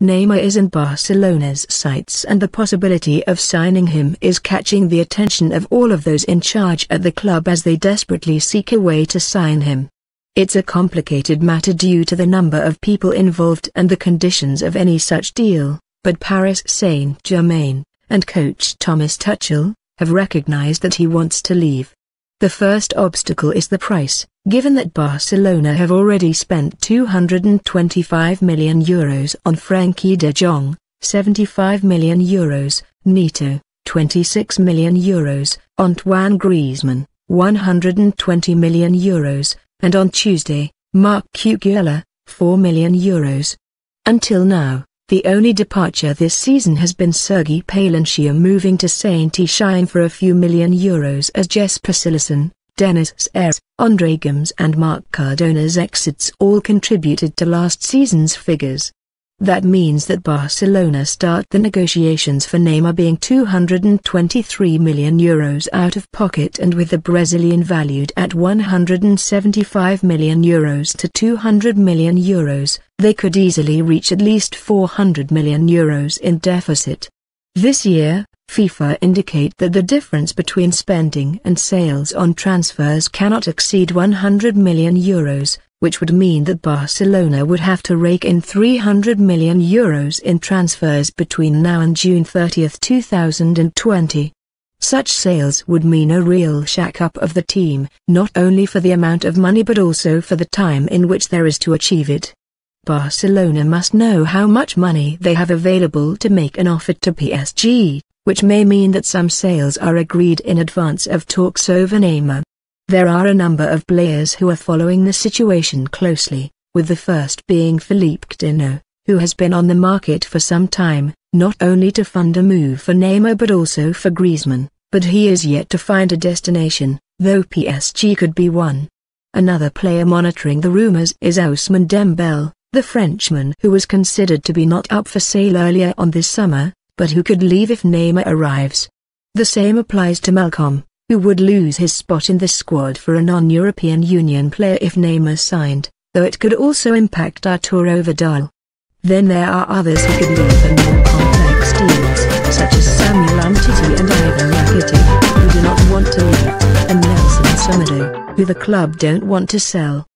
Neymar is in Barcelona's sights, and the possibility of signing him is catching the attention of all of those in charge at the club as they desperately seek a way to sign him. It's a complicated matter due to the number of people involved and the conditions of any such deal, but Paris Saint-Germain, and coach Thomas Tuchel, have recognized that he wants to leave. The first obstacle is the price, given that Barcelona have already spent €225 million on Frenkie de Jong, €75 million, Neto, €26 million, Antoine Griezmann, €120 million, and on Tuesday, Marc Cucurella, €4 million. Until now, the only departure this season has been Sergi Palancia moving to Saint-Etienne for a few million euros, as Jesper Cillessen, Dennis Suarez, Andre Gomes and Marc Cardona's exits all contributed to last season's figures. That means that Barcelona start the negotiations for Neymar being €223 million out of pocket, and with the Brazilian valued at €175 million to €200 million, they could easily reach at least €400 million in deficit. This year, FIFA indicate that the difference between spending and sales on transfers cannot exceed €100 million, which would mean that Barcelona would have to rake in €300 million in transfers between now and June 30, 2020. Such sales would mean a real shack-up of the team, not only for the amount of money but also for the time in which there is to achieve it. Barcelona must know how much money they have available to make an offer to PSG, which may mean that some sales are agreed in advance of talks over Neymar. There are a number of players who are following the situation closely, with the first being Philippe Coutinho, who has been on the market for some time, not only to fund a move for Neymar but also for Griezmann, but he is yet to find a destination, though PSG could be one. Another player monitoring the rumors is Ousmane Dembele, the Frenchman who was considered to be not up for sale earlier on this summer, but who could leave if Neymar arrives. The same applies to Malcolm, who would lose his spot in the squad for a non-European Union player if Neymar signed, though it could also impact Arturo Vidal. Then there are others who could leave for more complex deals, such as Samuel Umtiti and Ivan Rakitic, who do not want to leave, and Nelson Semedo, who the club don't want to sell.